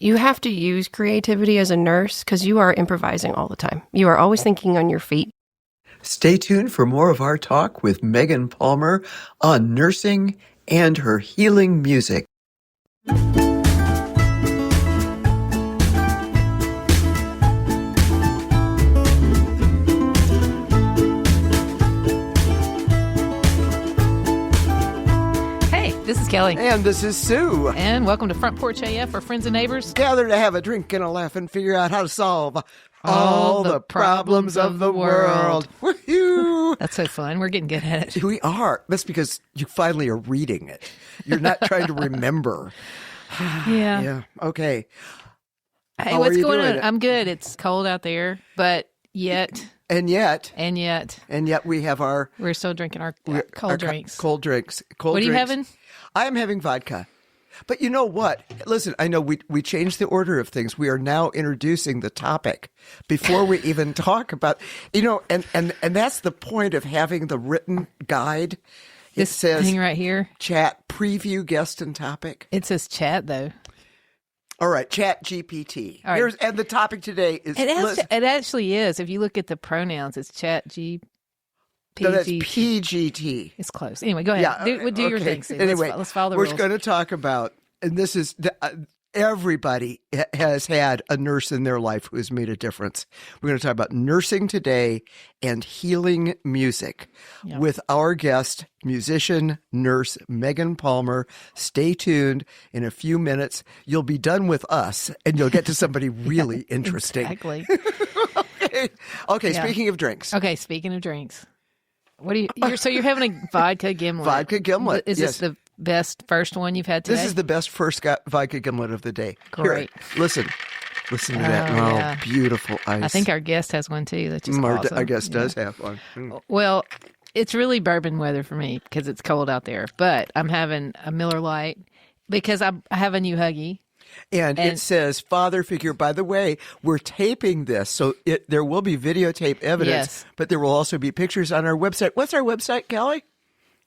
you have to use creativity as a nurse because you are improvising all the time. You are always thinking on your feet. Stay tuned for more of our talk with Megan Palmer on nursing and her healing music. This is Kelli. And this is Sue. And welcome to Front Porch AF, our friends and neighbors. Gather to have a drink and a laugh and figure out how to solve all the problems of the world. Woohoo! That's so fun. We're getting good at it. We are. That's because you finally are reading it. You're not trying to remember. Yeah. Yeah. Okay. Hey, what's going on? I'm good. It's cold out there, but yet... And yet we have we're still drinking our cold drinks. Cold drinks. What are you having? I am having vodka. But you know what? Listen, I know we changed the order of things. We are now introducing the topic before we even talk about, and that's the point of having the written guide. It says thing right here. Chat, preview, guest, and topic. It says chat, though. All right, Chat GPT. All right. And the topic today is... It actually is. If you look at the pronouns, it's Chat GPT. No, that's PGT. It's close. Anyway, go ahead. Yeah, do your thing, Sue. Anyway, let's follow the rules. We're going to talk about, and this is... everybody has had a nurse in their life who has made a difference. We're going to talk about nursing today and healing music with our guest, musician, nurse, Megan Palmer. Stay tuned. In a few minutes, you'll be done with us and you'll get to somebody really interesting. Exactly. Okay, speaking of drinks. Okay, speaking of drinks. What do you? So you're having a vodka gimlet. Vodka gimlet. Is this the best first one you've had today? This is the best first vodka gimlet of the day. Great. Here, listen to that. Yeah. Beautiful ice. I think our guest has one too. That's just awesome. Our guest does have one. Well, it's really bourbon weather for me because it's cold out there. But I'm having a Miller Lite because I have a new Huggy. And it says father figure. By the way, we're taping this, so there will be videotape evidence, but there will also be pictures on our website. What's our website, Kelli?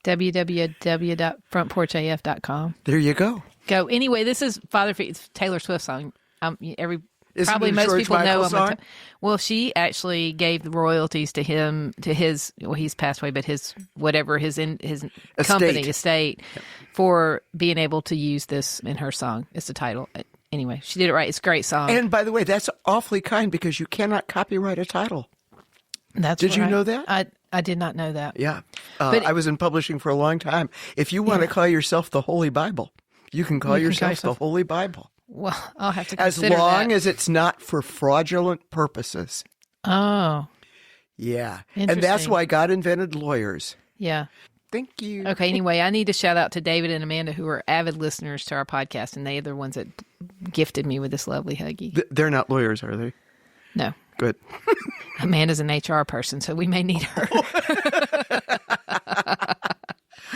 www.frontporchaf.com. There you go. Anyway, this is Father Figure. It's Taylor Swift's song. Probably most George people Michael know song? him. Well, she actually gave the royalties to him, he's passed away, but his company, estate, for being able to use this in her song. It's the title. Anyway, she did it right. It's a great song. And by the way, that's awfully kind because you cannot copyright a title. Did you know that? I did not know that. Yeah. I was in publishing for a long time. If you want to call yourself the Holy Bible, you can call yourself the Holy Bible. Well, I'll have to consider as long as it's not for fraudulent purposes. Oh. Yeah. And that's why God invented lawyers. Yeah. Thank you. Okay, anyway, I need to shout out to David and Amanda, who are avid listeners to our podcast, and they are the ones that gifted me with this lovely Huggy. They're not lawyers, are they? No. Good. Amanda's an HR person, so we may need her.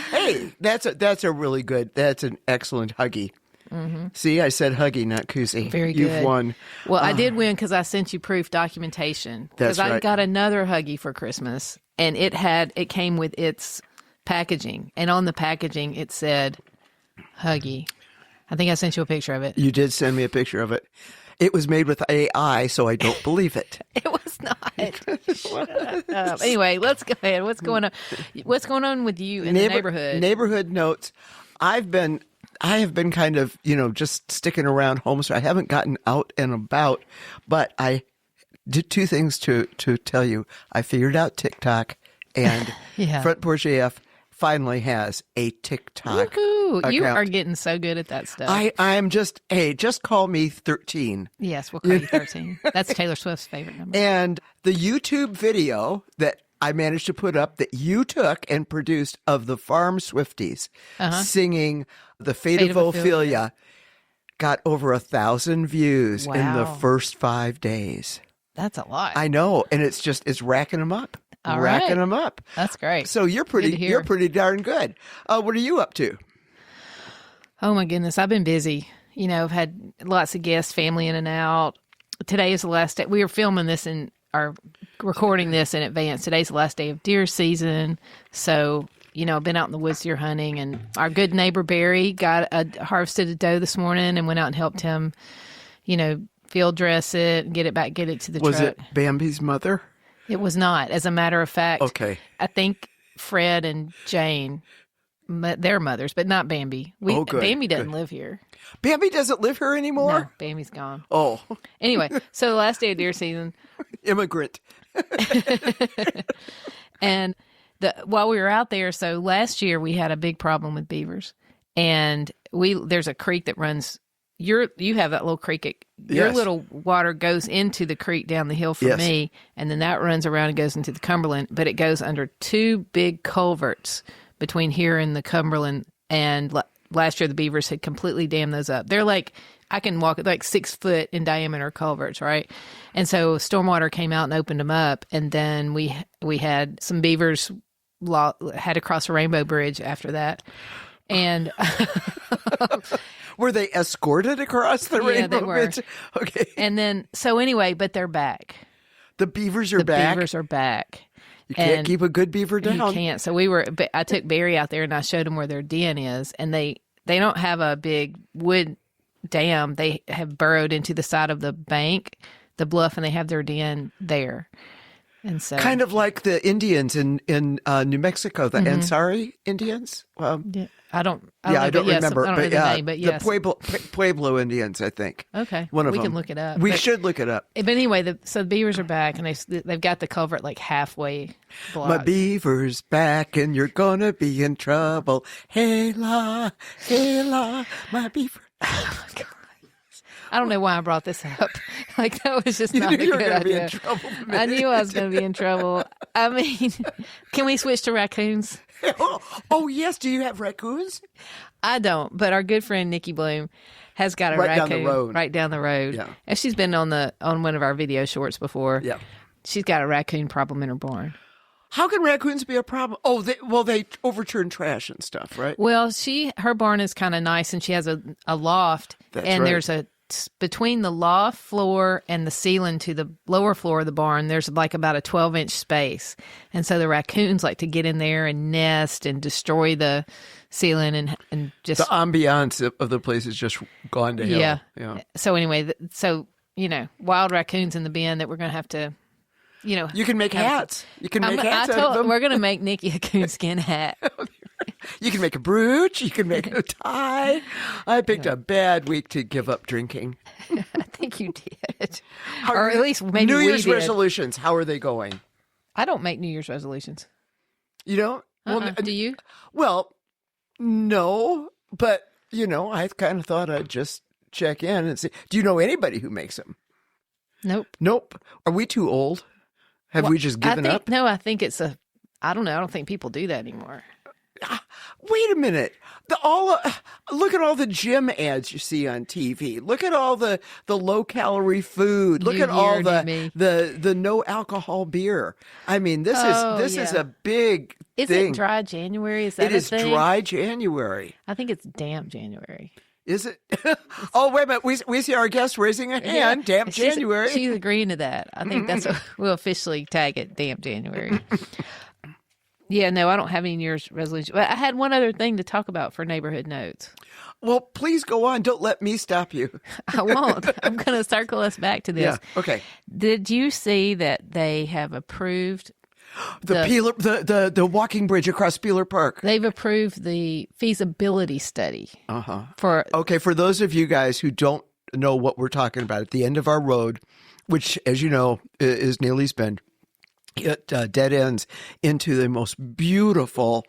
Hey, that's an excellent Huggy. Mm-hmm. See, I said Huggy, not Koozie. Very good. You've won. Well, I did win because I sent you proof documentation. That's right. Because I got another Huggy for Christmas, and it came with its packaging, and on the packaging it said Huggy. I think I sent you a picture of it. You did send me a picture of it. It was made with AI, so I don't believe it. It was not. Shut up. Anyway, let's go ahead. What's going on? What's going on with you in the neighborhood? Neighborhood notes. I have been kind of, just sticking around home, so I haven't gotten out and about, but I did two things to tell you. I figured out TikTok, and Front Porch AF finally has a TikTok account. You are getting so good at that stuff. I'm just call me 13. Yes, we'll call you 13. That's Taylor Swift's favorite number. And the YouTube video that I managed to put up that you took and produced of the Farm Swifties singing The Fate of Ophelia got over 1,000 views in the first 5 days. That's a lot. I know. And it's racking them up. Racking them up. That's great. So you're pretty darn good. What are you up to? Oh my goodness. I've been busy. I've had lots of guests, family in and out. Today is the last day. We are filming this recording this in advance. Today's the last day of deer season. So, I've been out in the woods deer hunting, and our good neighbor Barry harvested a doe this morning and went out and helped him field dress it, and get it to the Was truck. it Bambi's mother? It was not. As a matter of fact, Okay. I think Fred and Jane, their mothers, but not Bambi. Oh, good, Bambi doesn't good. live here. Bambi doesn't live here No, anymore? Bambi's gone. Oh, Anyway, so the last day of deer season, immigrant. and while we were out there, so last year we had a big problem with beavers, and there's a creek that runs. You have that little creek. Your Yes. little water goes into the creek down the hill from Yes. me, and then that runs around and goes into the Cumberland. But it goes under two big culverts between here and the Cumberland. And last year the beavers had completely dammed those up. They're like, I can walk like 6 foot in diameter culverts, right? And so stormwater came out and opened them up, and then we had some beavers had to cross a rainbow bridge after that, and. Were they escorted across the rainbow they were. bridge? Okay. And then, so anyway, but they're back. The beavers are The back. beavers are back. You can't And keep a good beaver You down. can't. So I took Barry out there and I showed him where their den is. And they don't have a big wood dam. They have burrowed into the side of the bank, the bluff, and they have their den there. And so. Kind of like the Indians in New Mexico, the Ansari Indians. Well, Yeah, I don't remember. I don't know but the name, but yes. the Pueblo Indians, I think. Okay. One of we them. can look it up. We But- should look it up. But anyway, so the beavers are back, and they've got the culvert like halfway blocked. My beaver's back and you're gonna be in trouble. Hey la, my beaver. I don't know why I brought this up. Like, that was just You not knew a you were good gonna be idea. in trouble. the I minute knew you I was did going to be in trouble. I mean, can we switch to raccoons? it. Oh, yes. Do you have raccoons? I don't, but our good friend Nikki Bloom has got a Right down the raccoon road. right down the road. Yeah. And she's been on one of our video shorts before. Yeah. She's got a raccoon problem in her barn. How can raccoons be a problem? Oh, they overturn trash and stuff, right? Well, her barn is kind of nice, and she has a loft, That's and right. there's between the loft floor and the ceiling to the lower floor of the barn, there's like about a 12-inch space. And so the raccoons like to get in there and nest and destroy the ceiling and just... The ambiance of the place is just gone to hell. Yeah. So anyway, wild raccoons in the bin that we're going to have to, You can make hats. You can make hats out of them. we're going to make Nikki a coonskin hat. You can make a brooch. You can make a tie. I picked a bad week to give up drinking. I think you did. Or at least maybe New we Year's did. resolutions. How are they going? I don't make New Year's resolutions. You don't? Do you? Well, no. But, I kind of thought I'd just check in and see. Do you know anybody who makes them? Nope. Nope. Are we too old? Have we just given up? No, I think it's I don't know. I don't think people do that anymore. Wait a minute. Look at all the gym ads you see on TV. Look at all the low calorie food. Look New at all year, new me. the no alcohol beer. I mean, this is a big Is thing. it dry January? Is that It a is thing? dry January. I think it's damp January. Is it? Oh, wait a minute. We see our guest raising a hand. Damp January. She's agreeing to that. I think that's what we'll officially tag it. Damp January. Yeah, no, I don't have any New Year's resolution. But I had one other thing to talk about for neighborhood notes. Well, please go on. Don't let me stop you. I won't. I'm going to circle us back to this. Yeah. Okay. Did you see that they have approved The walking bridge across Peeler Park. They've approved the feasibility study for Okay, for those of you guys who don't know what we're talking about, at the end of our road, which, as you know, is Neely's Bend, it dead ends into the most beautiful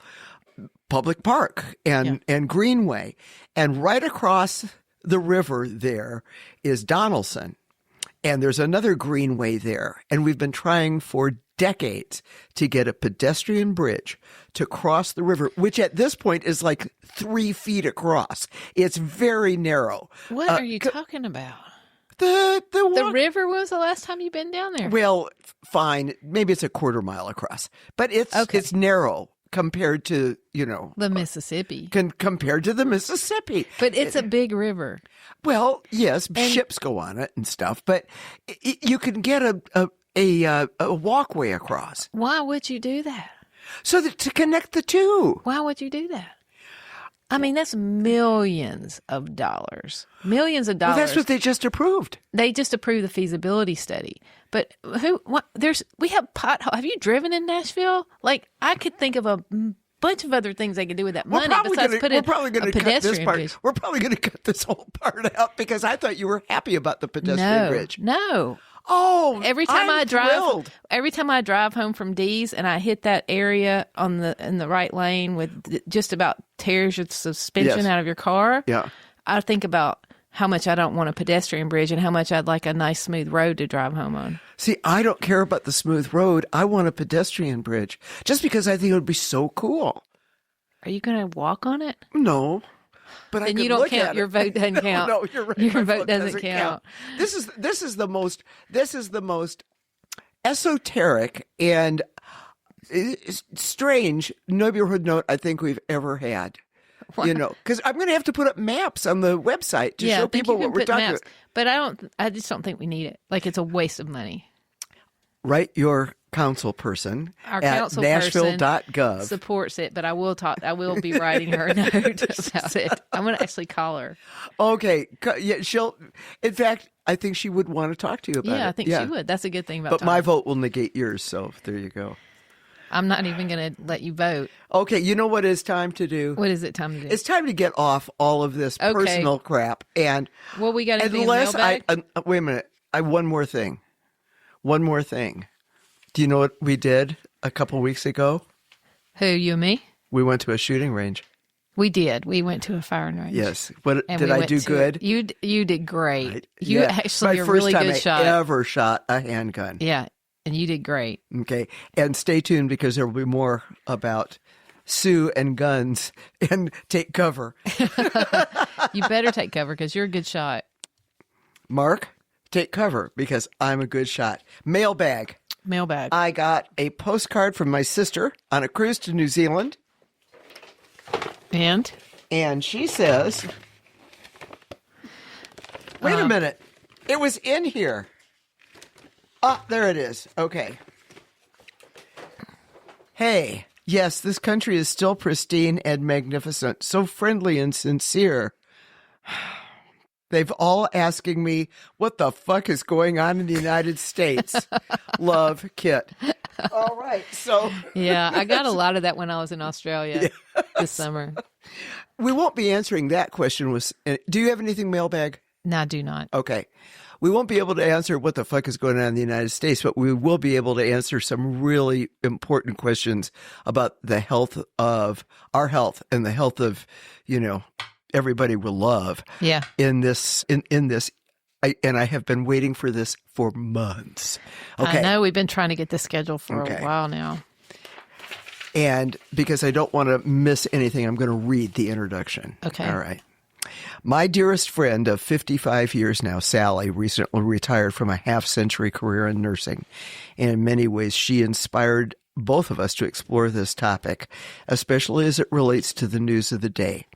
public park and greenway. And right across the river there is Donaldson. And there's another greenway there. And we've been trying for decades to get a pedestrian bridge to cross the river, which at this point is like 3 feet across. It's very narrow. What are you talking about? The river was the last time you've been down there? Well, fine. Maybe it's a quarter mile across, but it's narrow compared to, The Mississippi. compared to the Mississippi. But it's a big river. Well, yes, ships go on it and stuff, but you can get a walkway across. Why would you do that? So that to connect the two. Why would you do that? I mean, that's millions of dollars. Millions of dollars. Well, that's what they just approved. They just approved the feasibility study. But we have potholes. Have you driven in Nashville? Like, I could think of a bunch of other things they could do with that money besides put in a pedestrian bridge. We're probably going to cut this whole part out because I thought you were happy about the pedestrian bridge. No. Oh, every time I'm thrilled. Every time I drive home from D's and I hit that area in the right lane with just about tears your suspension out of your car, I think about how much I don't want a pedestrian bridge and how much I'd like a nice smooth road to drive home on. See, I don't care about the smooth road. I want a pedestrian bridge just because I think it would be so cool. Are you going to walk on it? No. But then I you don't look count. at Your vote doesn't count. No, you're right. Your My vote doesn't count. This is the most esoteric and strange neighborhood note I think we've ever had. What? You know, because I'm going to have to put up maps on the website to show people what we're talking about. But I just don't think we need it. Like, it's a waste of money. Write your council person Our at council nashville.gov. Supports it, but I will be writing her a note about it. I'm going to actually call her. Okay. Yeah, in fact, I think she would want to talk to you about it. Yeah, I think she would. That's a good thing about But my vote will negate yours, so there you go. I'm not even going to let you vote. Okay, you know what it's time to do? What is it time to do? It's time to get off all of this personal crap. And well, we got anything in the mailbag? Wait a minute. One more thing. Do you know what we did a couple weeks ago? Who, you and me? We went to a shooting range. We did. We went to a firing range. Yes. Did I do good? You did great. You my actually a first really time good I shot. ever shot a handgun. Yeah, and you did great. Okay. And stay tuned because there will be more about Sue and guns and take cover. You better take cover because you're a good shot. Mark, take cover because I'm a good shot. Mailbag. I got a postcard from my sister on a cruise to New Zealand. And she says, wait a minute. It was in here. Ah, there it is. Okay. Hey, yes, this country is still pristine and magnificent, so friendly and sincere. They've all asking me, what the fuck is going on in the United States? Love, Kit. All right, so. Yeah, I got a lot of that when I was in Australia this summer. We won't be answering that question. Do you have anything mailbag? No, I do not. Okay. We won't be able to answer what the fuck is going on in the United States, but we will be able to answer some really important questions about the health of our health and the health of, everybody we love. Yeah. In this, and I have been waiting for this for months. Okay. I know we've been trying to get this scheduled for a while now. And because I don't want to miss anything, I'm going to read the introduction. Okay. All right. My dearest friend of 55 years now, Sally, recently retired from a half-century career in nursing. And in many ways, she inspired both of us to explore this topic, especially as it relates to the news of the day.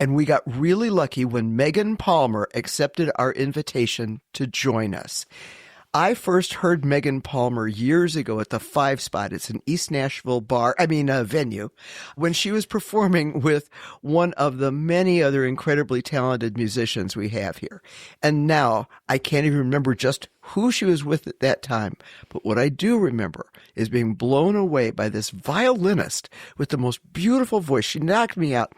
And we got really lucky when Megan Palmer accepted our invitation to join us. I first heard Megan Palmer years ago at the 5 Spot. It's an East Nashville venue, when she was performing with one of the many other incredibly talented musicians we have here. And now I can't even remember just who she was with at that time. But what I do remember is being blown away by this violinist with the most beautiful voice. She knocked me out.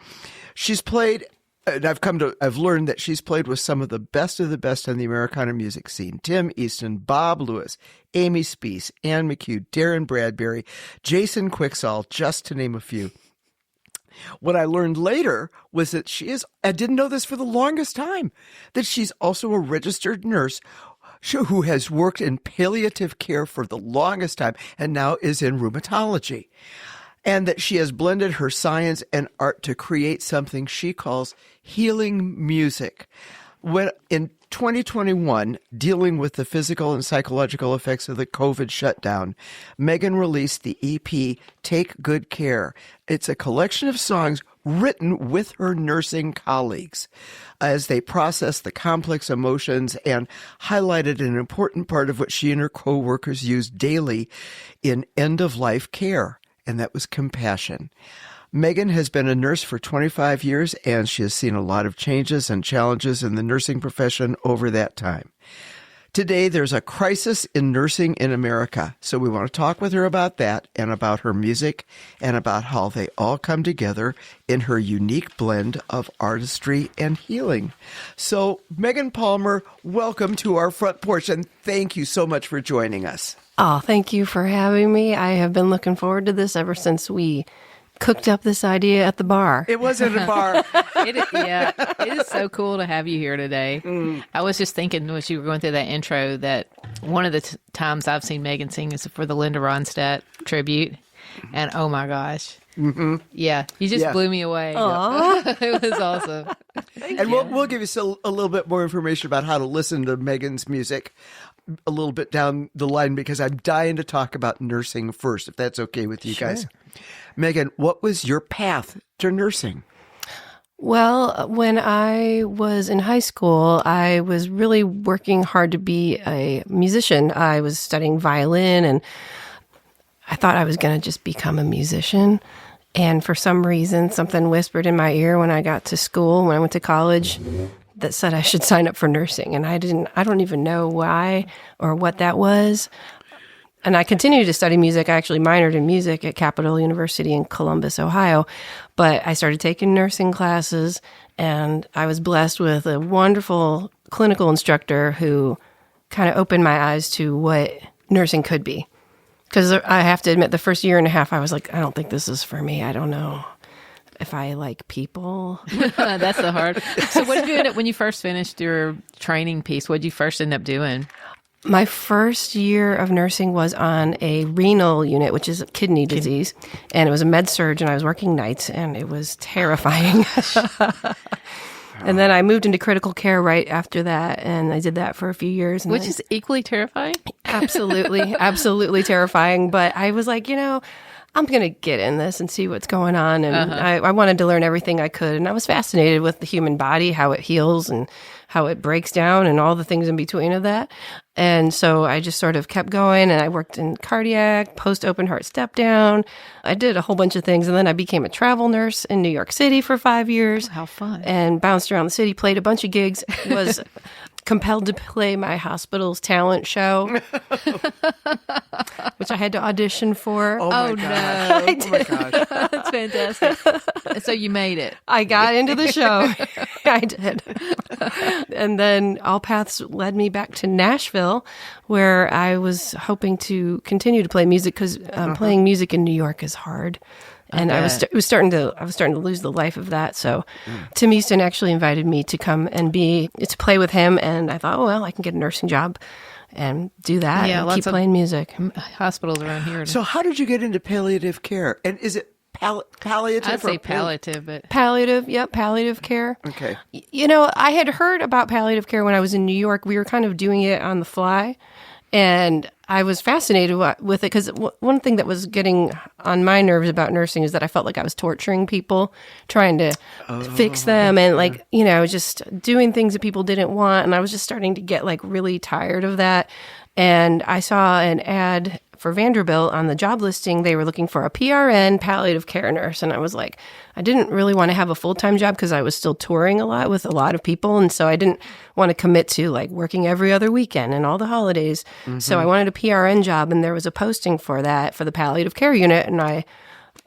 She's played, and I've learned that she's played with some of the best on the Americana music scene. Tim Easton, Bob Lewis, Amy Speece, Ann McHugh, Darren Bradbury, Jason Quicksall, just to name a few. What I learned later was that I didn't know this for the longest time, that she's also a registered nurse who has worked in palliative care for the longest time and now is in rheumatology. And that she has blended her science and art to create something she calls healing music. When in 2021, dealing with the physical and psychological effects of the COVID shutdown, Megan released the EP, Take Good Care. It's a collection of songs written with her nursing colleagues as they process the complex emotions and highlighted an important part of what she and her co-workers use daily in end-of-life care. And that was compassion. Megan has been a nurse for 25 years, and she has seen a lot of changes and challenges in the nursing profession over that time. Today, there's a crisis in nursing in America, so we want to talk with her about that and about her music and about how they all come together in her unique blend of artistry and healing. So, Megan Palmer, welcome to our Front Porch, and thank you so much for joining us. Oh, thank you for having me. I have been looking forward to this ever since we cooked up this idea at the bar. It wasn't a bar. It is so cool to have you here today. I was just thinking as you were going through that intro that one of the times I've seen Megan sing is for the Linda Ronstadt tribute. And oh my gosh. Mm-hmm. Yeah, you just blew me away. It was awesome. And we'll give you a little bit more information about how to listen to Megan's music a little bit down the line, because I'm dying to talk about nursing first, if that's okay with you guys. Megan, what was your path to nursing? Well, when I was in high school, I was really working hard to be a musician. I was studying violin, and I thought I was going to just become a musician. And for some reason, something whispered in my ear when I got to school, when I went to college, that said I should sign up for nursing. And I don't even know why or what that was. And I continued to study music. I actually minored in music at Capital University in Columbus, Ohio. But I started taking nursing classes, and I was blessed with a wonderful clinical instructor who kind of opened my eyes to what nursing could be. Because I have to admit, the first year and a half, I was like, I don't think this is for me. I don't know if I like people. That's the hard. So what did you end up, when you first finished your training piece, what did you first end up doing? My first year of nursing was on a renal unit, which is a kidney disease, and it was a med surg, and I was working nights, and it was terrifying. And then I moved into critical care right after that, and I did that for a few years. Which is equally terrifying? Absolutely, absolutely terrifying. But I was like, I'm going to get in this and see what's going on. And I wanted to learn everything I could. And I was fascinated with the human body, how it heals and how it breaks down and all the things in between of that. And so I just sort of kept going, and I worked in cardiac, post-open heart step down. I did a whole bunch of things. And then I became a travel nurse in New York City for 5 years. How fun. And bounced around the city, played a bunch of gigs, was compelled to play my hospital's talent show, which I had to audition for. Oh no. I did. Oh my gosh. That's fantastic. So you made it. I got into the show. I did. And then all paths led me back to Nashville, where I was hoping to continue to play music, because playing music in New York is hard. And I was starting to lose the life of that. So Tim Easton actually invited me to come and to play with him. And I thought, oh, well, I can get a nursing job and do that and keep playing music. Hospitals around here. So how did you get into palliative care? And is it palliative? I'd say palliative, but Palliative, yep, palliative care. Okay. I had heard about palliative care when I was in New York. We were kind of doing it on the fly, and I was fascinated with it, because one thing that was getting on my nerves about nursing is that I felt like I was torturing people, trying to fix them, and just doing things that people didn't want. And I was just starting to get really tired of that. And I saw an ad for Vanderbilt on the job listing. They were looking for a PRN palliative care nurse. And I was like, I didn't really want to have a full-time job, because I was still touring a lot with a lot of people. And so I didn't want to commit to working every other weekend and all the holidays. Mm-hmm. So I wanted a PRN job, and there was a posting for that for the palliative care unit. And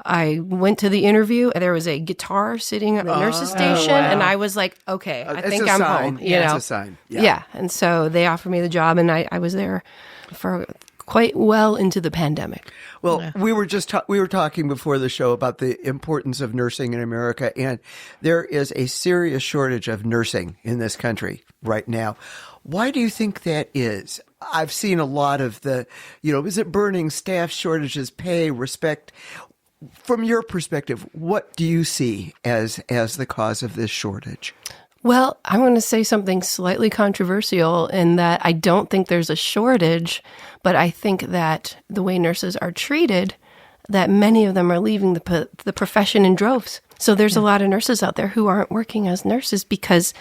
I went to the interview. There was a guitar sitting at the nurse's station. Wow. And I was like, okay, I think I'm home. It's a sign. Yeah. And so they offered me the job, and I was there for quite well into the pandemic. Well, we were talking before the show about the importance of nursing in America, and there is a serious shortage of nursing in this country right now. Why do you think that is? I've seen a lot of is it burning, staff shortages, pay, respect. From your perspective, what do you see as the cause of this shortage? Well, I'm going to say something slightly controversial in that I don't think there's a shortage, but I think that the way nurses are treated, that many of them are leaving the profession in droves. So there's a lot of nurses out there who aren't working as nurses because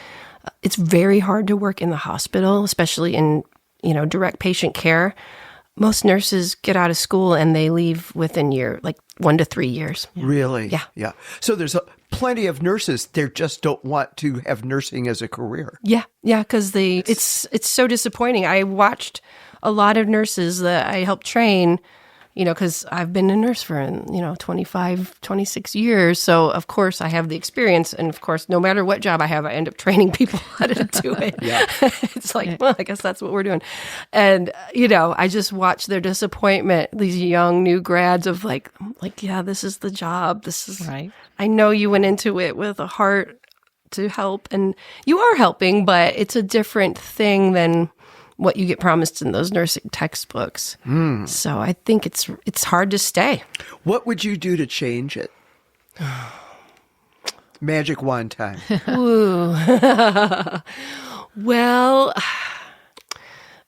it's very hard to work in the hospital, especially in direct patient care. most nurses get out of school and they leave within 1 to 3 years. Really? Yeah. Yeah. So there's plenty of nurses. They just don't want to have nursing as a career. Yeah, because it's so disappointing. I watched a lot of nurses that I helped train, because I've been a nurse for 25, 26 years. So of course I have the experience, and of course, no matter what job I have, I end up training people how to do it. Yeah. It's like, well, I guess that's what we're doing. And I just watch their disappointment. These young new grads of like, yeah, this is the job. This is Right. I know you went into it with a heart to help, and you are helping, but it's a different thing than what you get promised in those nursing textbooks. So I think it's hard to stay. What would you do to change it? Magic wand time. Ooh. Well,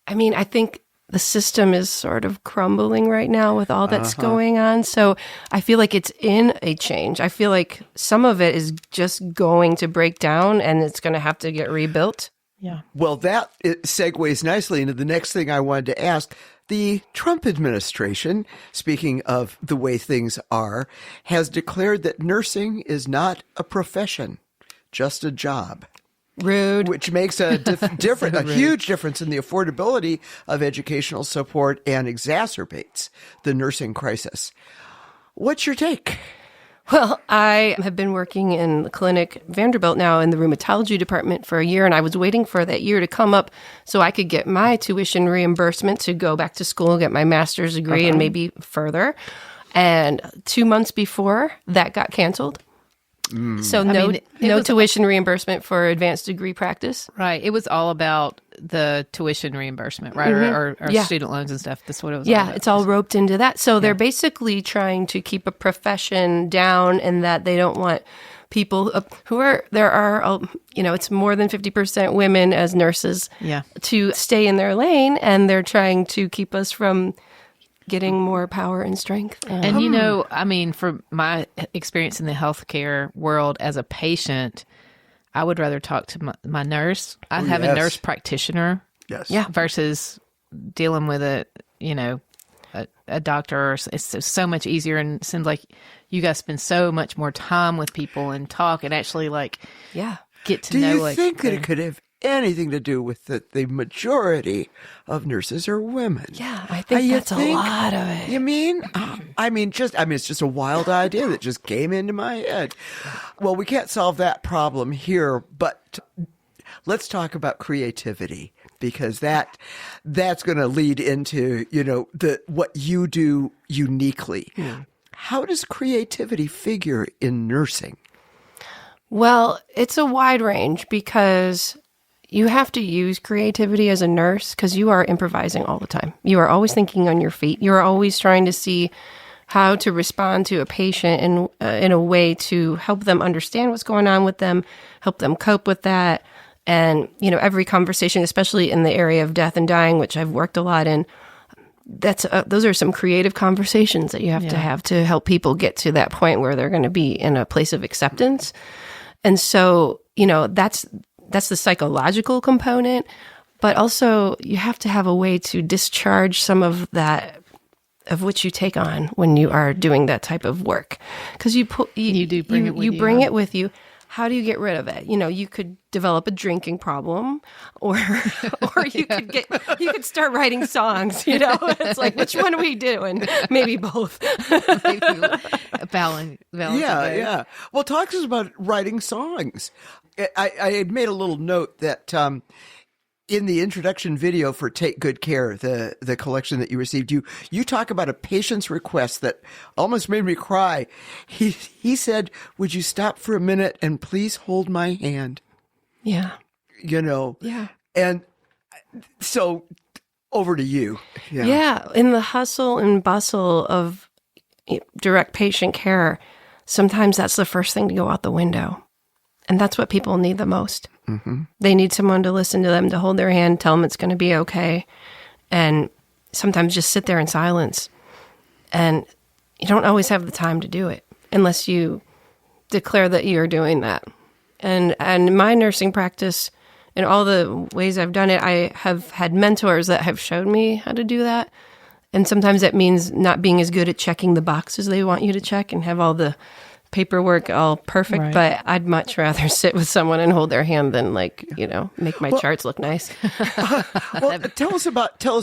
I think the system is sort of crumbling right now with all that's going on. So I feel like it's in a change. I feel like some of it is just going to break down and it's going to have to get rebuilt. Yeah. Well, it segues nicely into the next thing I wanted to ask. The Trump administration, speaking of the way things are, has declared that nursing is not a profession, just a job. Rude. Which makes a huge difference in the affordability of educational support and exacerbates the nursing crisis. What's your take? Well, I have been working in the clinic Vanderbilt now in the rheumatology department for a year, and I was waiting for that year to come up so I could get my tuition reimbursement to go back to school, get my master's degree, and maybe further. And 2 months before, that got canceled. So no tuition reimbursement for advanced degree practice. Right. It was all about the tuition reimbursement, right? Or student loans and stuff. That's what it was all about. It's all roped into that. So they're basically trying to keep a profession down, and that they don't want people it's more than 50% women as nurses to stay in their lane, and they're trying to keep us from getting more power and strength. And from my experience in the healthcare world as a patient, I would rather talk to my nurse. I have a nurse practitioner. Yes. Yeah. Versus dealing with a doctor. It's so much easier, and it seems like you guys spend so much more time with people and talk and actually get to know. Do you think that it could have anything to do with that the majority of nurses are women? Yeah, I think that's a lot of it. You mean? It's just a wild idea that just came into my head. Well, we can't solve that problem here, but let's talk about creativity, because that's going to lead into, what you do uniquely. How does creativity figure in nursing? Well, it's a wide range, because you have to use creativity as a nurse because you are improvising all the time. You are always thinking on your feet. You are always trying to see how to respond to a patient in a way to help them understand what's going on with them, help them cope with that. And, every conversation, especially in the area of death and dying, which I've worked a lot in, those are some creative conversations that you have to help people get to that point where they're going to be in a place of acceptance. And so, that's the psychological component, but also you have to have a way to discharge some of that, of which you take on when you are doing that type of work. Because you bring it with you. How do you get rid of it? You could develop a drinking problem, or you could start writing songs. It's like, which one are we doing? Maybe both. Balance. Yeah. Well, talk to us about writing songs. I had made a little note that in the introduction video for Take Good Care, the collection that you received, you talk about a patient's request that almost made me cry. He said, "Would you stop for a minute and please hold my hand?" Yeah. Yeah. And so over to you. Yeah. In the hustle and bustle of direct patient care, sometimes that's the first thing to go out the window. And that's what people need the most. Mm-hmm. They need someone to listen to them, to hold their hand, tell them it's going to be okay. And sometimes just sit there in silence. And you don't always have the time to do it unless you declare that you're doing that. And in my nursing practice, in all the ways I've done it, I have had mentors that have showed me how to do that. And sometimes that means not being as good at checking the boxes they want you to check and have all the paperwork all perfect. Right. But I'd much rather sit with someone and hold their hand than make my charts look nice. Well, tell us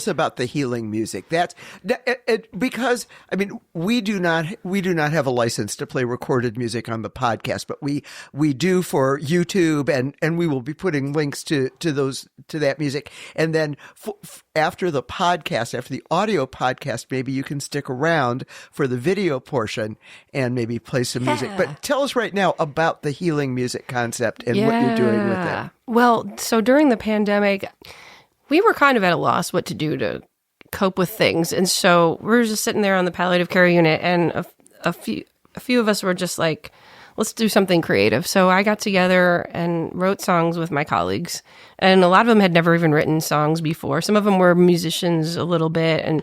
about the healing music. Because I mean we do not have a license to play recorded music on the podcast, but we do for YouTube, and we will be putting links to that music. And then after the audio podcast, maybe you can stick around for the video portion and maybe play some music. But tell us right now about the healing music concept and what you're doing with it. Well, so during the pandemic, we were kind of at a loss what to do to cope with things. And so we were just sitting there on the palliative care unit, and a few of us were just like, let's do something creative. So I got together and wrote songs with my colleagues, and a lot of them had never even written songs before. Some of them were musicians a little bit, and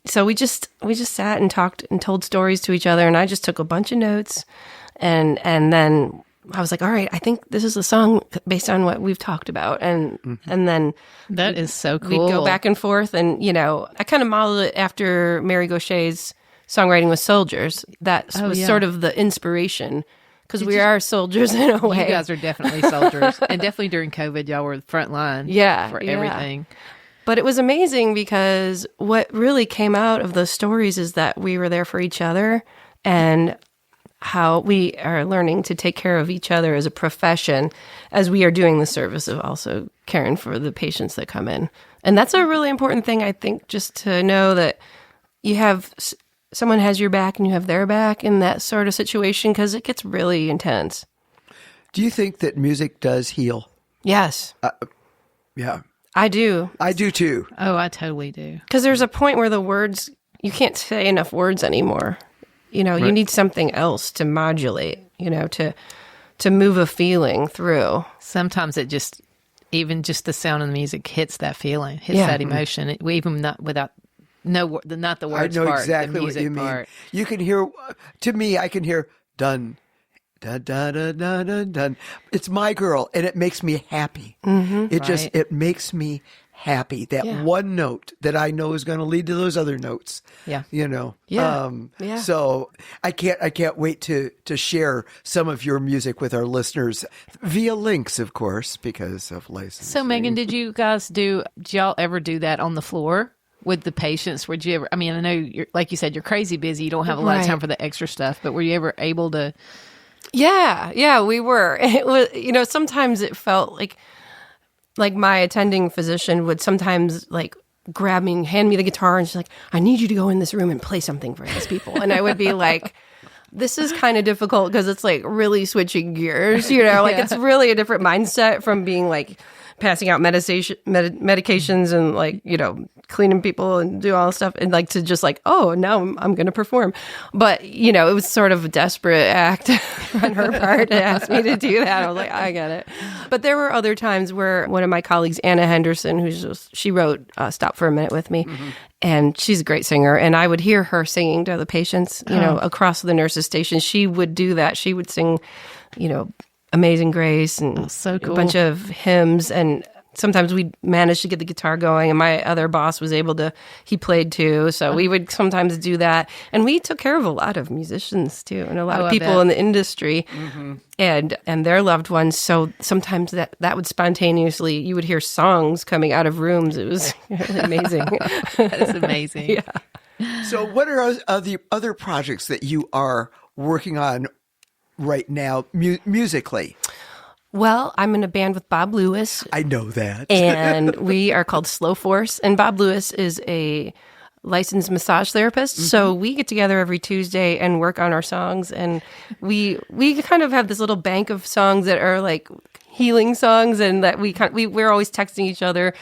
so we just sat and talked and told stories to each other, and I just took a bunch of notes, and then I was like, all right, I think this is a song based on what we've talked about, and then That is so cool. we'd go back and forth, and I kind of modeled it after Mary Gaucher's songwriting with soldiers. That was sort of the inspiration, because we are soldiers in a way. You guys are definitely soldiers, and definitely during COVID, y'all were the front line. For everything. But it was amazing because what really came out of those stories is that we were there for each other, and how we are learning to take care of each other as a profession as we are doing the service of also caring for the patients that come in. And that's a really important thing, I think, just to know that you have someone has your back and you have their back in that sort of situation, because it gets really intense. Do you think that music does heal? Yes. Yeah. I do. I do too. Oh, I totally do. Because there's a point where the words, you can't say enough words anymore. You need something else to modulate, to move a feeling through. Sometimes it just, even just the sound of the music hits that feeling, hits that emotion. We even not without, not the words I know part, exactly the music what you mean. part. You can hear, to me, I can hear dun, dun, dun, dun, dun, dun, dun. It's My Girl, and it makes me happy. It makes me happy. That one note that I know is going to lead to those other notes. So I can't wait to share some of your music with our listeners via links, of course, because of licensing. So Megan, did y'all ever do that on the floor with the patients? Would you ever, I mean, I know you're, like you said, you're crazy busy. You don't have a lot of time for the extra stuff, but were you ever able to? Yeah, we were. It was, sometimes it felt like my attending physician would sometimes grab me, hand me the guitar, and she's like, I need you to go in this room and play something for these people. And I would be like, this is kind of difficult because it's really switching gears, it's really a different mindset from being passing out medications and cleaning people and do all this stuff, and to just oh, now I'm going to perform. But it was sort of a desperate act on her part to ask me to do that. I was like, I get it. But there were other times where one of my colleagues, Anna Henderson, she wrote "Stop for a Minute" with me, and she's a great singer. And I would hear her singing to the patients, across the nurses' station. She would do that. She would sing, Amazing Grace and so cool. a bunch of hymns, and sometimes we'd manage to get the guitar going, and my other boss was able to, he played too, so we would sometimes do that. And we took care of a lot of musicians too, and a lot of people in the industry and their loved ones. So sometimes that would spontaneously, you would hear songs coming out of rooms. It was really amazing. That is amazing. Yeah. So what are the other projects that you are working on right now musically? Well, I'm in a band with Bob Lewis. I know that. And we are called Slow Force. And Bob Lewis is a licensed massage therapist. So we get together every Tuesday and work on our songs. And we kind of have this little bank of songs that are healing songs, and that we're always texting each other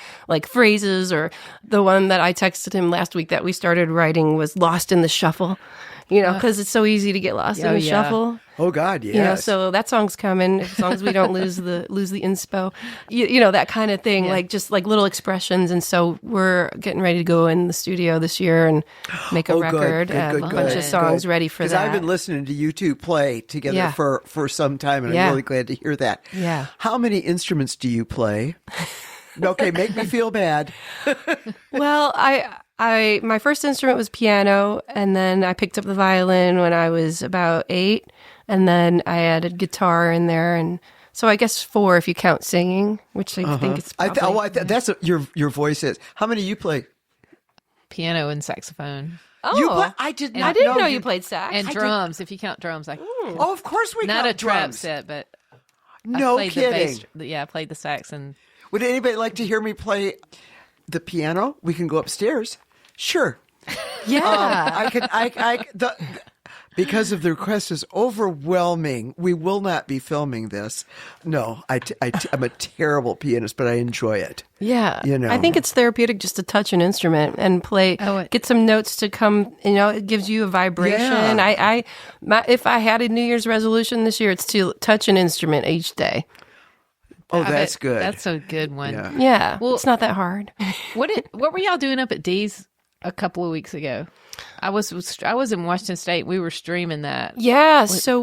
phrases. Or the one that I texted him last week that we started writing was "Lost in the Shuffle." Because it's so easy to get lost in the shuffle. Oh God, yes. So that song's coming, as long as we don't lose the inspo. That kind of thing, just little expressions. And so we're getting ready to go in the studio this year and make a record, a bunch of songs ready for that. Because I've been listening to you two play together for some time, and I'm really glad to hear that. Yeah. How many instruments do you play? Okay, make me feel bad. Well, I My first instrument was piano, and then I picked up the violin when I was about 8, and then I added guitar in there, and so I guess 4 if you count singing, which I think it's probably... That's what your voice is. How many you play? Piano and saxophone. Oh, I didn't know you played sax. And drums, if you count drums. Oh, of course we not count a trap drums. set, but No I played kidding. the bass. I played the sax and... Would anybody like to hear me play the piano? We can go upstairs. Sure. Yeah. Because of the request is overwhelming, we will not be filming this. No, I'm a terrible pianist, but I enjoy it. Yeah. You know. I think it's therapeutic just to touch an instrument and play, get some notes to come, it gives you a vibration. Yeah. If I had a New Year's resolution this year, it's to touch an instrument each day. Oh, that's good. That's a good one. Yeah. Well, it's not that hard. What were y'all doing up at Dee's a couple of weeks ago? I was in Washington State. We were streaming that. Yeah. So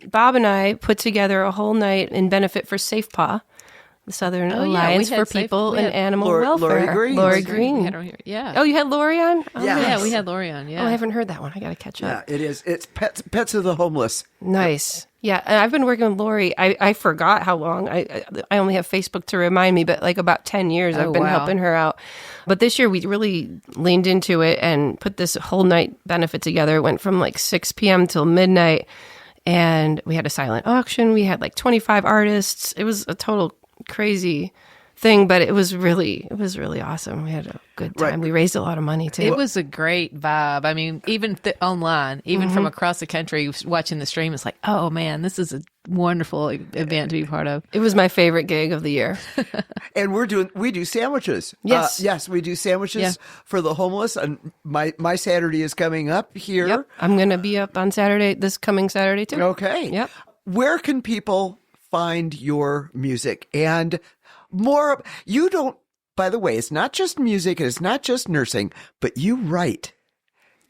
Bob and I put together a whole night in benefit for SafePaw, the Southern Alliance for People and Animal Welfare. Lori Green. Yeah. Oh, you had Lori on? Oh, Yeah. nice. Yeah, we had Lori on. Yeah. Oh, I haven't heard that one. I got to catch up. Yeah, it is. It's pets of the homeless. Nice. Yeah, and I've been working with Lori. I forgot how long. I only have Facebook to remind me, but like about 10 years I've been helping her out. But this year we really leaned into it and put this whole night benefit together. It went from like 6 p.m. till midnight, and we had a silent auction. We had like 25 artists. It was a total crazy thing, but it was really awesome. We had a good time. Right. We raised a lot of money too. It was a great vibe. I mean, even online, even from across the country, watching the stream, it's like, oh man, this is a wonderful event to be part of. It was my favorite gig of the year. And we do sandwiches. Yes. Yes, we do sandwiches for the homeless. And my Saturday is coming up here. Yep. I'm going to be up on this coming Saturday too. Okay. Yep. Where can people find your music? And more, you don't, by the way, it's not just music, it's not just nursing, but you write.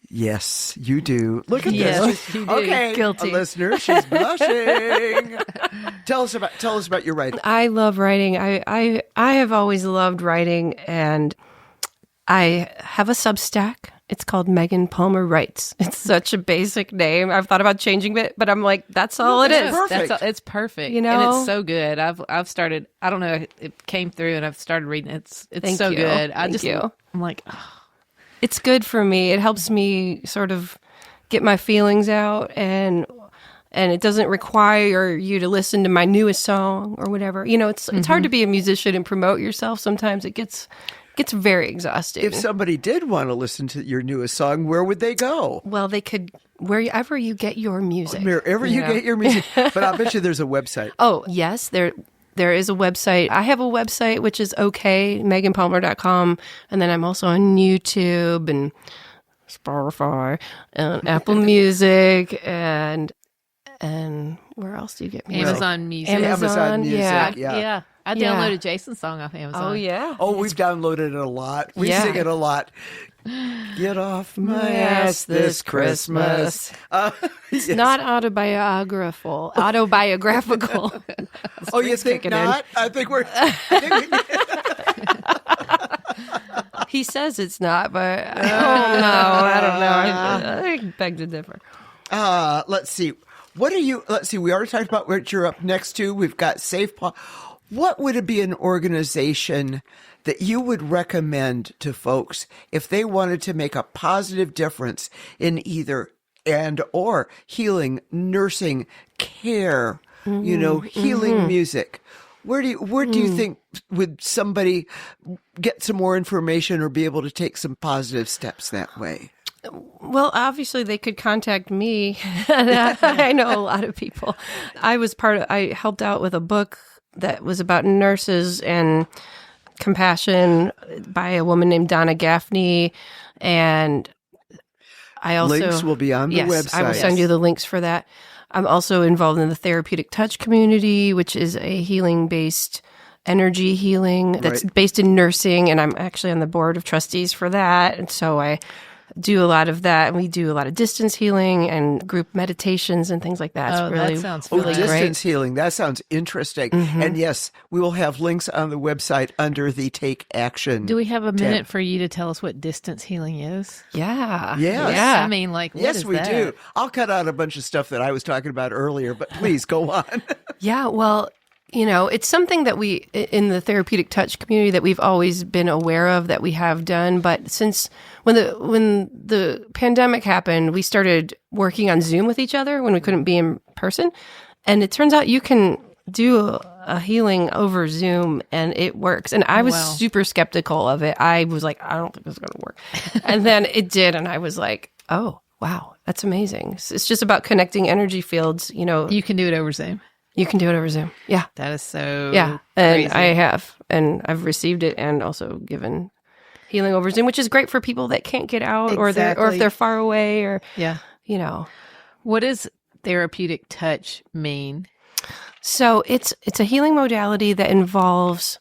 Yes, you do. Look at this. You do. Okay, Guilty. Listener, she's blushing. Tell us about your writing. I love writing. I have always loved writing, and I have a Substack. It's called Megan Palmer Writes. It's such a basic name. I've thought about changing it, but I'm like, that's all it is. Perfect. It's perfect. And it's so good. I've started. I don't know. It came through, and I've started reading. It's so good. Thank you. I'm like, oh. It's good for me. It helps me sort of get my feelings out, and it doesn't require you to listen to my newest song or whatever. It's hard to be a musician and promote yourself. Sometimes it gets very exhausting. If somebody did want to listen to your newest song, where would they go? Well, they could wherever you get your music. Wherever you get your music. But I'll bet you there's a website. Oh, yes, there is a website. I have a website, which is meganpalmer.com. And then I'm also on YouTube and Spotify and Apple Music and where else do you get music? Amazon Music. Amazon Music, Yeah. I downloaded Jason's song off Amazon. Oh, yeah. Oh, we've downloaded it a lot. We sing it a lot. Get off my ass this Christmas. It's not autobiographical. Oh, you think not? I think we He says it's not, but I don't know. I beg to differ. Let's see. We already talked about what you're up next to. We've got SafePaw. What would it be an organization that you would recommend to folks if they wanted to make a positive difference in either or healing, nursing, care, healing music? Where do you think would somebody get some more information or be able to take some positive steps that way? Well, obviously they could contact me. I know a lot of people. I helped out with a book that was about nurses and compassion by a woman named Donna Gaffney. And I also... Links will be on the website. I will send you the links for that. I'm also involved in the therapeutic touch community, which is a healing-based energy healing that's based in nursing. And I'm actually on the board of trustees for that. And so I do a lot of that. And we do a lot of distance healing and group meditations and things like that. It's really, that sounds really fun. Distance great. healing. That sounds interesting. And yes, we will have links on the website under the Take Action. Do we have a minute for you to tell us what distance healing is? Yeah. Yes. Yeah. I mean, like, what Yes, is we that? do. I'll cut out a bunch of stuff that I was talking about earlier, but please go on. Yeah, well, it's something that we, in the therapeutic touch community, that we've always been aware of, that we have done. But since when the pandemic happened, we started working on Zoom with each other when we couldn't be in person. And it turns out you can do a healing over Zoom and it works. And I was super skeptical of it. I was like, I don't think this is going to work. And then it did. And I was like, oh, wow, that's amazing. It's just about connecting energy fields, You can do it over Zoom. You can do it over Zoom. Yeah. That is so Yeah. And crazy. I have. And I've received it and also given healing over Zoom, which is great for people that can't get out or if Exactly. they're far away or, Yeah. What does therapeutic touch mean? So it's a healing modality that involves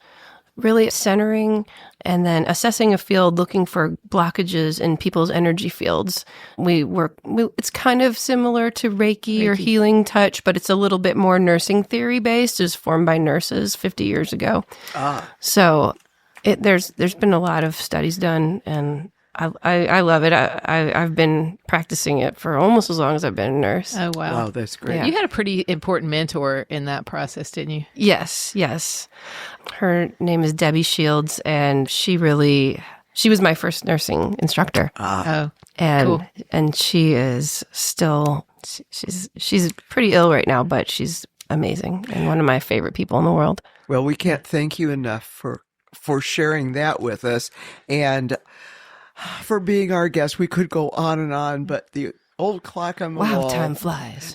really centering and then assessing a field, looking for blockages in people's energy fields. It's kind of similar to Reiki or healing touch, but it's a little bit more nursing theory based. It was formed by nurses 50 years ago. So there's been a lot of studies done, and I love it. I've been practicing it for almost as long as I've been a nurse. Oh, wow. Wow, that's great. Yeah. You had a pretty important mentor in that process, didn't you? Yes. Her name is Debbie Shields, and she was my first nursing instructor. Oh, And cool. and she is still she's pretty ill right now, but she's amazing and one of my favorite people in the world. Well, we can't thank you enough for sharing that with us and for being our guest. We could go on and on, but the old clock on the wall. Wow, time flies.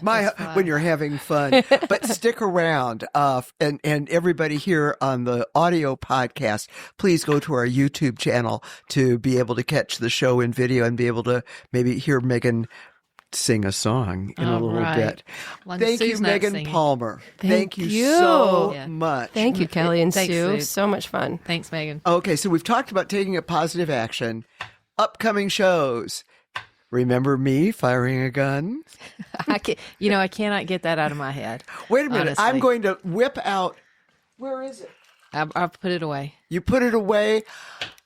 When you're having fun. But stick around. And everybody here on the audio podcast, please go to our YouTube channel to be able to catch the show in video and be able to maybe hear Megan sing a song in a All little right. bit. Long Thank Sue's you, not Megan singing. Palmer. Thank you you. so Yeah. much. Thank you, Kelly and Thanks, Sue. Sue. So much fun. Thanks, Megan. Okay, so we've talked about taking a positive action. Upcoming shows. Remember me firing a gun? I cannot get that out of my head. Wait a minute. Honestly. I'm going to whip out. Where is it? I'll put it away. You put it away.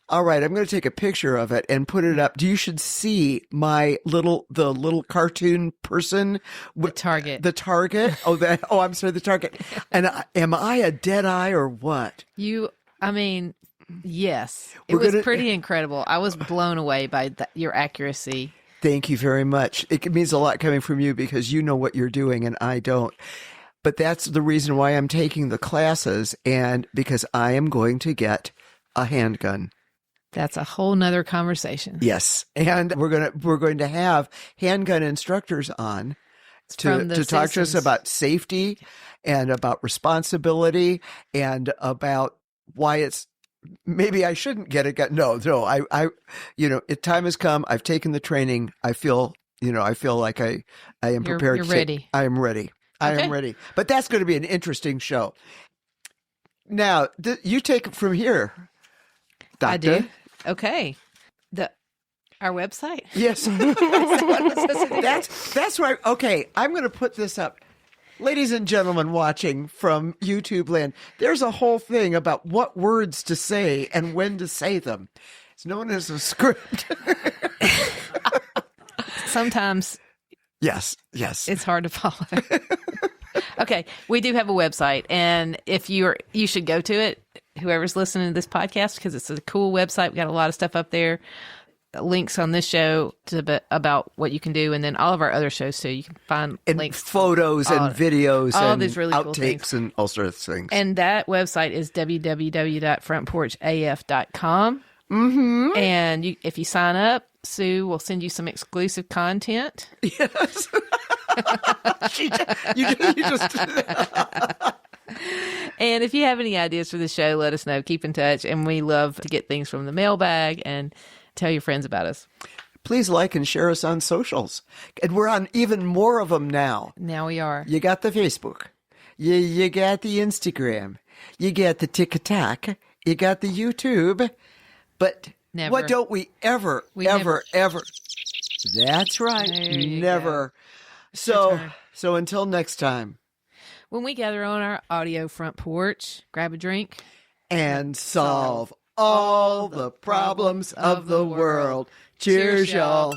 All right, I'm going to take a picture of it and put it up. You should see the little cartoon person. The target. The target. I'm sorry, the target. And am I a dead eye or what? Yes. It We're was gonna- pretty incredible. I was blown away by your accuracy. Thank you very much. It means a lot coming from you because you know what you're doing and I don't. But that's the reason why I'm taking the classes, and because I am going to get a handgun. That's a whole nother conversation. Yes, and we're going to have handgun instructors on From to the talk to us citizens. about safety and about responsibility and about why it's maybe I shouldn't get a gun. No, time has come. I've taken the training. I feel like I am prepared. You're to ready. I am ready. I Okay. am ready. But that's going to be an interesting show. Now, you take it from here, Doctor. I do. Okay. Our website? Yes. That's right. Okay, I'm going to put this up. Ladies and gentlemen watching from YouTube land, there's a whole thing about what words to say and when to say them. It's known as a script. Sometimes Yes. it's hard to follow. Okay, we do have a website, and you should go to it, whoever's listening to this podcast, because it's a cool website. We got a lot of stuff up there, links on this show about what you can do, and then all of our other shows too. You can find And links, photos and videos all and these really cool outtakes things. and all sorts of things. and that website is www.frontporchaf.com. Mm-hmm. And if you sign up, Sue will send you some exclusive content. Yes. you just And if you have any ideas for the show, let us know. Keep in touch. And we love to get things from the mailbag and tell your friends about us. please like and share us on socials. And we're on even more of them now. Now we are. You got the Facebook. You got the Instagram. You got the TikTok. You got the YouTube. But Never. what don't we ever That's right. There you Never. your turn. So until next time. When we gather on our audio front porch, grab a drink. And solve all the problems of the world. Cheers, y'all.